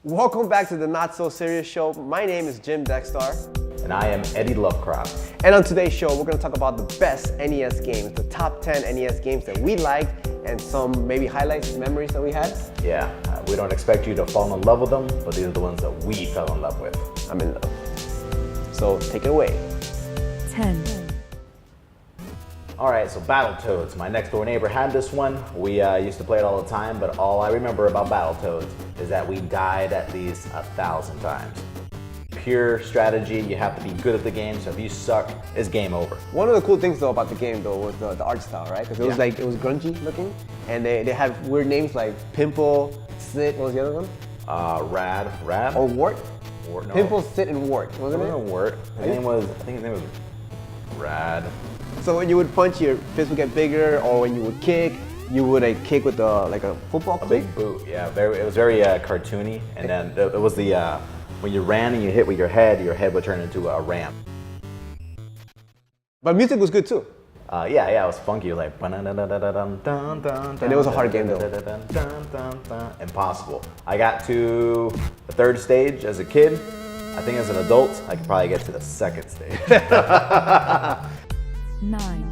Welcome back to the Not So Serious Show. My name is Jim Dexter. And I am Eddie Lovecraft. And on today's show, we're going to talk about the best NES games, the top 10 NES games that we liked, and some maybe highlights and memories that we had. Yeah, we don't expect you to fall in love with them, but these are the ones that we fell in love with. I'm in love. So take it away. 10. All right, so Battletoads. My next door neighbor had this one. We used to play it all the time, but all I remember about Battletoads is that we died at least 1,000 times. Pure strategy, you have to be good at the game, so if you suck, it's game over. One of the cool things though about the game though was the art style, right? Because it was like, it was grungy looking, and they had weird names like Pimple, Sit, what was the other one? Rad? Or Wart? Wart, no. Pimple, Sit, and Wart, wasn't it? Wart. I think his name was Rad. So when you would punch, your fist would get bigger, or when you would kick, you would kick with like a football kick? Big boot, yeah. It was very cartoony, and then it was the when you ran and you hit with your head would turn into a ramp. But music was good too. Yeah, it was funky. It was like, and it was a hard game though. Impossible. I got to the third stage as a kid. I think as an adult, I could probably get to the second stage. 9.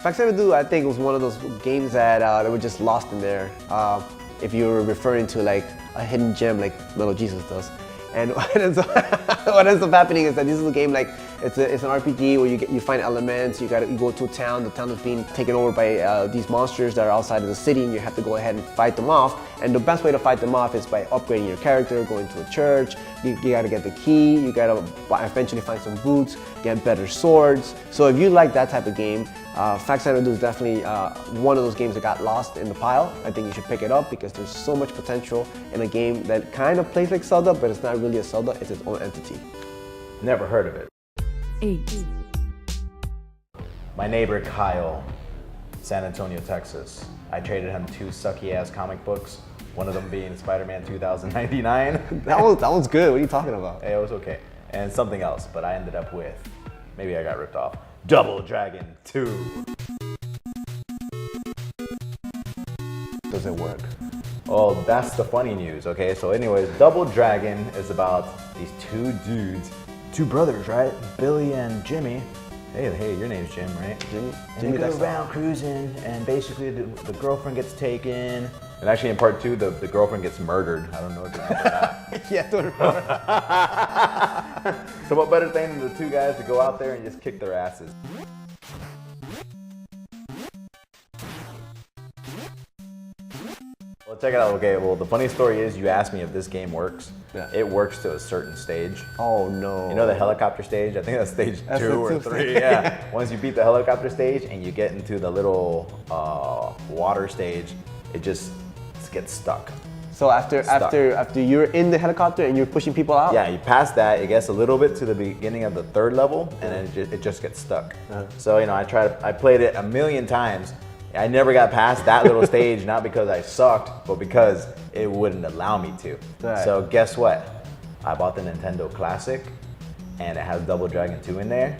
Fact 72, I think, was one of those games that were just lost in there. If you were referring to like a hidden gem like Little Jesus does. And what ends up happening is that this is a game like it's an RPG where you find elements. You go to a town. The town is being taken over by these monsters that are outside of the city, and you have to go ahead and fight them off. And the best way to fight them off is by upgrading your character, going to a church. You got to get the key. You got to eventually find some boots, get better swords. So if you like that type of game, Fact 72 is definitely one of those games that got lost in the pile. I think you should pick it up because there's so much potential in a game that kind of plays like Zelda, but it's not really a Zelda, it's its own entity. Never heard of it. 8. My neighbor Kyle, San Antonio, Texas. I traded him 2 sucky ass comic books. One of them being Spider-Man 2099. That one's good. What are you talking about? It was okay. And something else, but I ended up with, maybe I got ripped off, Double Dragon 2. Does it work? Oh, that's the funny news, okay? So anyways, Double Dragon is about these 2 dudes, 2 brothers, right? Billy and Jimmy. Hey, your name's Jim, right? Jimmy And they go Dexter. around cruising, and basically the girlfriend gets taken. And actually in part 2, the girlfriend gets murdered. I don't know if you remember that. Yeah, don't remember. So what better thing than the 2 guys to go out there and just kick their asses? Well, check it out. Okay, well, the funny story is you asked me if this game works. Yeah. It works to a certain stage. Oh no. You know the helicopter stage? I think that's stage That's 2 the or 2 3. stage. Yeah. Once you beat the helicopter stage and you get into the little water stage, it just gets stuck. So after you're in the helicopter and you're pushing people out? Yeah, you pass that, it gets a little bit to the beginning of the 3rd level, and then it just gets stuck. So I played it a million times. I never got past that little stage, not because I sucked, but because it wouldn't allow me to. Right. So guess what? I bought the Nintendo Classic, and it has Double Dragon 2 in there,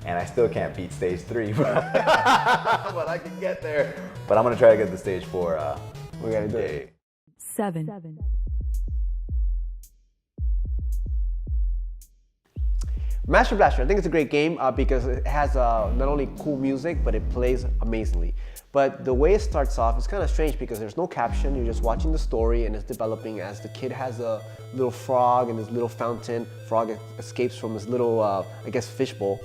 and I still can't beat stage 3, but I can get there. But I'm gonna try to get to stage 4. We gotta do it. 7. Master Blaster, I think it's a great game because it has not only cool music, but it plays amazingly. But the way it starts off is kind of strange because there's no caption, you're just watching the story and it's developing as the kid has a little frog in this little fountain. Frog escapes from this little, I guess, fishbowl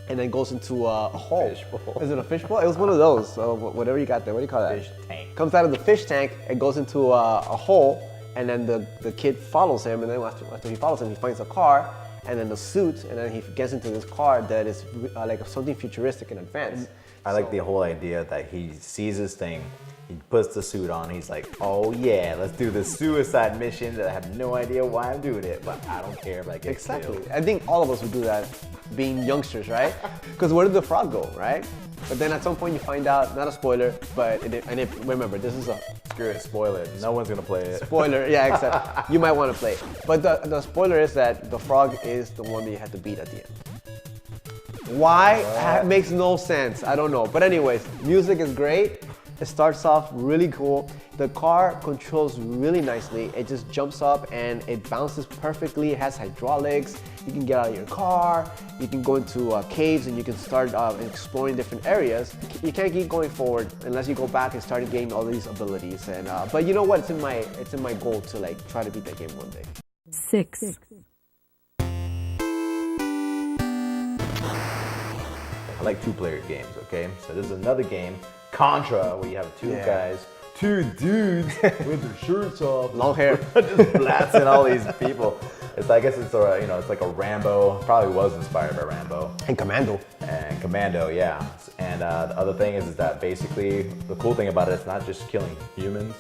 and then goes into a hole. Fishbowl. Is it a fishbowl? It was one of those, whatever you got there, what do you call that? Fish tank. Comes out of the fish tank and goes into a hole, and then the kid follows him, and then after he follows him, he finds a car, and then the suit, and then he gets into this car that is like something futuristic and advanced. I like the whole idea that he sees this thing, he puts the suit on, he's like, oh yeah, let's do this suicide mission that I have no idea why I'm doing it, but I don't care if I get Exactly. killed. I think all of us would do that being youngsters, right? Because where did the frog go, right? But then at some point you find out, not a spoiler, but remember, this is a Screw it, spoil it. No one's gonna play it. spoiler, yeah, except you might want to play it. But the spoiler is that the frog is the one that you have to beat at the end. Why? That makes no sense. I don't know. But anyways, music is great. It starts off really cool. The car controls really nicely. It just jumps up and it bounces perfectly. It has hydraulics. You can get out of your car. You can go into caves and you can start exploring different areas. You can't keep going forward unless you go back and start gaining all these abilities. And but you know what? It's in my goal to like try to beat that game one day. 6, I like two-player games, okay? So this is another game, Contra, where you have two guys, two dudes with their shirts off, long hair, just blasting all these people. It's I guess it's it's like a Rambo. Probably was inspired by Rambo and Commando. And Commando, yeah. And the other thing is that basically the cool thing about it, it's not just killing humans,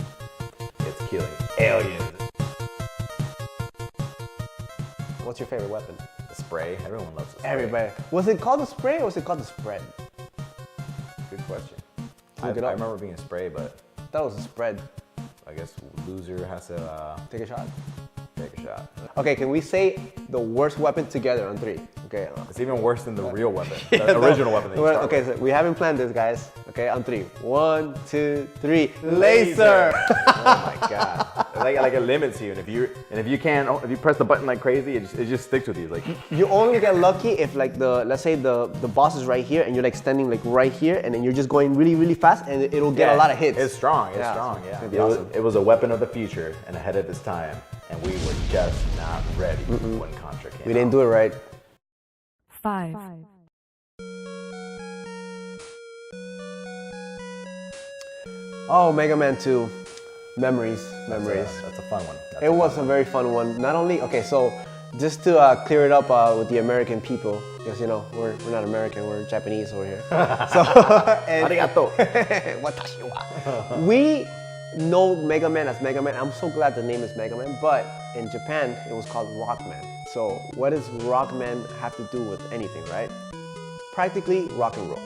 it's killing aliens. What's your favorite weapon? The spray. Everyone loves the spray. Everybody. Was it called the spray or was it called the spread? Good question. I Look it up. remember being a spray, but I thought it was a spread. I guess loser has to Take a shot. take a shot. Okay, can we say the worst weapon together on 3? Okay. It's even worse than the real weapon, the original weapon that you start Okay, with. so we haven't planned this, guys. Okay, on 3. 1, 2, 3. Laser! Oh my god! Like it limits you, and if you press the button like crazy, it just sticks with you. Like You only get lucky if like let's say the boss is right here and you're like standing like right here and then you're just going really, really fast and it'll get a lot of hits. It's strong. It's Yeah, strong. it's Yeah. gonna be awesome. It was a weapon of the future and ahead of its time, and we were just not ready when Contra came. We didn't do it right. 5, Oh, Mega Man 2. Memories. That's a fun one. It was a very fun one. Not only, okay, so just to clear it up with the American people, because you know, we're not American, we're Japanese over here. So, and, Arigato. Watashi wa. We know Mega Man as Mega Man. I'm so glad the name is Mega Man, but in Japan, it was called Rockman. So what does Rockman have to do with anything, right? Practically rock and roll.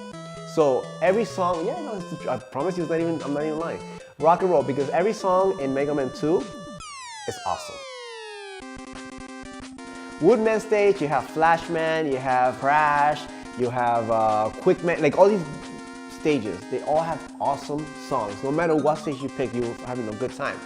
So every song, I promise you, I'm not even lying. Rock and roll, because every song in Mega Man 2 is awesome. Woodman stage, you have Flashman, you have Crash, you have Quickman, like all these stages, they all have awesome songs. No matter what stage you pick, you're having a good time.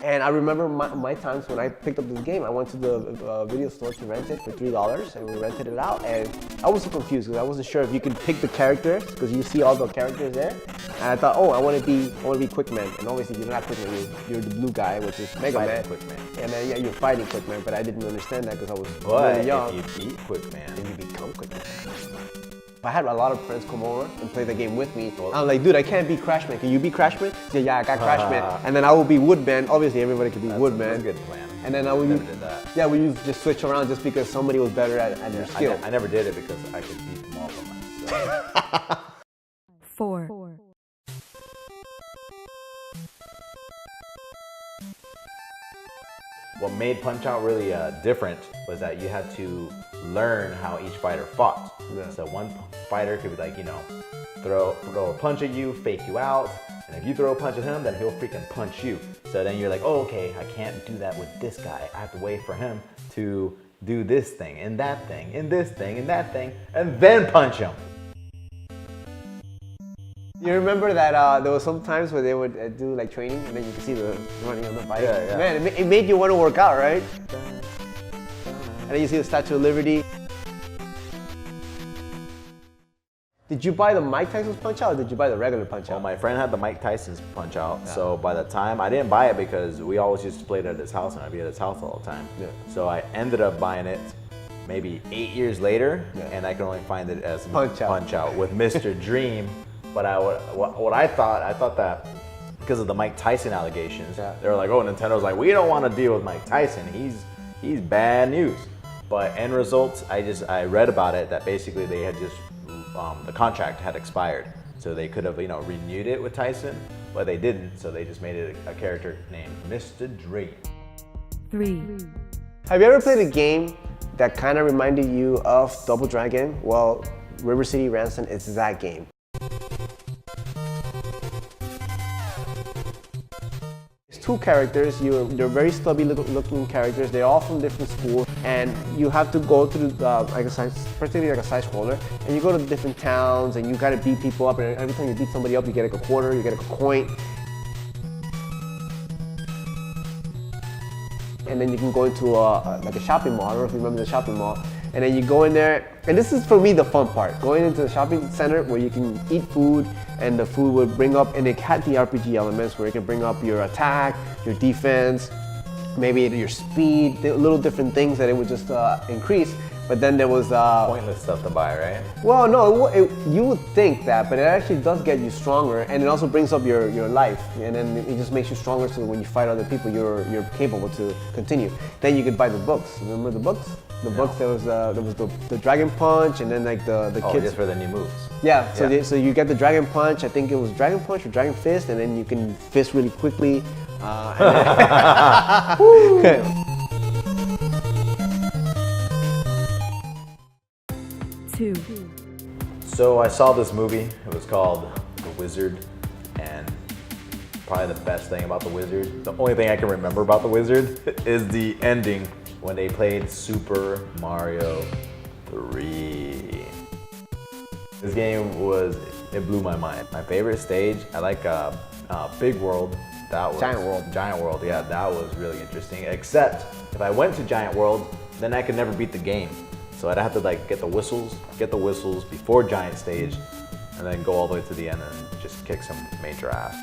And I remember my times when I picked up this game, I went to the video store to rent it for $3 and we rented it out, and I was so confused because I wasn't sure if you could pick the characters because you see all the characters there. And I thought, oh, I want to be Quickman, and obviously you're not Quickman, you're the blue guy, which is Mega Man. Quickman. And then you're fighting Quickman, but I didn't understand that because I was But really young. if you beat Quickman, Then you become Quickman. I had a lot of friends come over and play the game with me. I'm like, dude, I can't be Crashman. Can you be Crashman? He said, yeah, I got Crashman. And then I will be Woodman. Obviously, everybody could be Woodman. That's a good plan. And then I would Never did that. Yeah, we used just switch around just because somebody was better at their skill. I never did it because I could beat them all by myself. 4, What made Punch-Out really different was that you had to learn how each fighter fought. Yeah. So one fighter could be like, throw a punch at you, fake you out, and if you throw a punch at him, then he'll freaking punch you. So then you're like, oh, okay, I can't do that with this guy. I have to wait for him to do this thing, and that thing, and this thing, and that thing, and then punch him. You remember that there was some times where they would do like training and then you could see the running on the bike? Yeah. Man, it made you want to work out, right? And then you see the Statue of Liberty. Did you buy the Mike Tyson's Punch-Out or did you buy the regular Well, Punch-Out? my friend had the Mike Tyson's Punch-Out, so by the time, I didn't buy it because we always used to play it at his house and I'd be at his house all the time. Yeah. So I ended up buying it maybe 8 years later, and I can only find it as Punch-Out with Mr. Dream. But I thought that because of the Mike Tyson allegations, they were like, oh, Nintendo's like, we don't want to deal with Mike Tyson. He's bad news. But end result, I read about it that basically they had just the contract had expired, so they could have renewed it with Tyson, but they didn't. So they just made it a character named Mr. Dream. 3, Have you ever played a game that kind of reminded you of Double Dragon? Well, River City Ransom is that game. two characters. They're very stubby looking characters. They're all from different schools, and you have to go through like a side, particularly like a side scroller, and you go to different towns, and you gotta beat people up. And every time you beat somebody up, you get like a quarter, you get like a coin. And then you can go into like a shopping mall. I don't know if you remember the shopping mall. And then you go in there, and this is for me the fun part, going into the shopping center where you can eat food, and the food would bring up, and it had the RPG elements where it can bring up your attack, your defense, maybe your speed, the little different things that it would just increase. But then there was Pointless stuff to buy, right? well, no, you would think that, but it actually does get you stronger, and it also brings up your life, and then it just makes you stronger so that when you fight other people, you're capable to continue. Then you could buy the books. Remember the books? The books, there was the Dragon Punch, and then like the kids. Just for the new moves. Yeah, so you get the Dragon Punch, I think it was Dragon Punch or Dragon Fist, and then you can fist really quickly. two, So I saw this movie. It was called The Wizard, and probably the best thing about The Wizard, the only thing I can remember about The Wizard is the ending when they played Super Mario 3. This game it blew my mind. My favorite stage, I like Big World. That was Giant World, yeah, that was really interesting. Except if I went to Giant World, then I could never beat the game. So I'd have to like get the whistles before Giant Stage, and then go all the way to the end and just kick some major ass.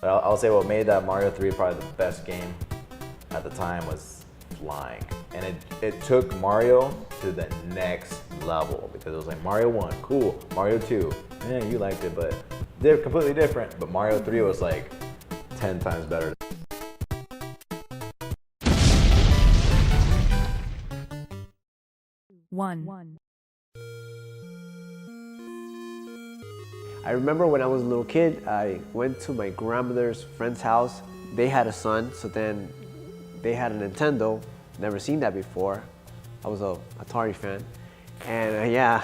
But I'll say what made Mario 3 probably the best game at the time was flying. And it took Mario to the next level, because it was like Mario 1, cool, Mario 2, yeah, you liked it, but they're completely different. But Mario 3 was like 10 times better. one, I remember when I was a little kid, I went to my grandmother's friend's house. They had a son, so then they had a Nintendo. Never seen that before. I was a Atari fan. And yeah,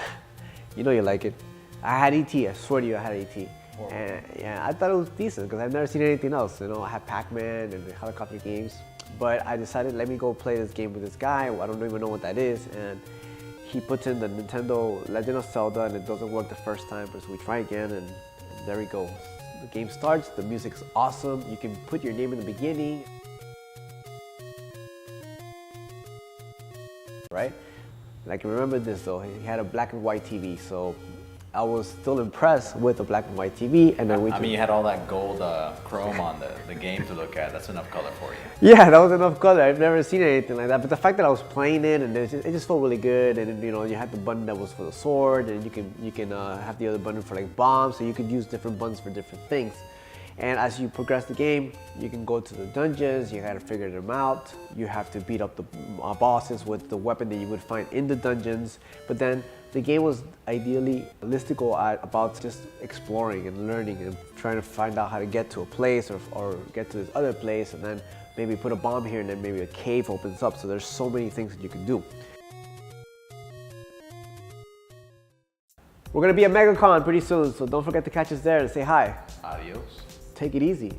you know you like it. I had E.T., I swear to you I had E.T. And yeah, I thought it was decent because I've never seen anything else. You know, I had Pac-Man and the helicopter games. But I decided, let me go play this game with this guy. I don't even know what that is. And he puts in the Nintendo Legend of Zelda, and it doesn't work the first time, but so we try again, and there we go. The game starts, the music's awesome. You can put your name in the beginning. Right? And I can remember this though, he had a black and white TV, so I was still impressed with the black and white TV, and then I mean, you had all that gold chrome on the game to look at. That's enough color for you. Yeah, that was enough color. I've never seen anything like that. But the fact that I was playing it, and it just felt really good. And you know, you had the button that was for the sword, and you can have the other button for like bombs. So you could use different buttons for different things. And as you progress the game, you can go to the dungeons. You gotta figure them out. You have to beat up the bosses with the weapon that you would find in the dungeons. But then the game was ideally listicle about just exploring and learning and trying to find out how to get to a place or get to this other place, and then maybe put a bomb here, and then maybe a cave opens up. So there's so many things that you can do. We're gonna be at MegaCon pretty soon, so don't forget to catch us there and say hi. Adios. Take it easy.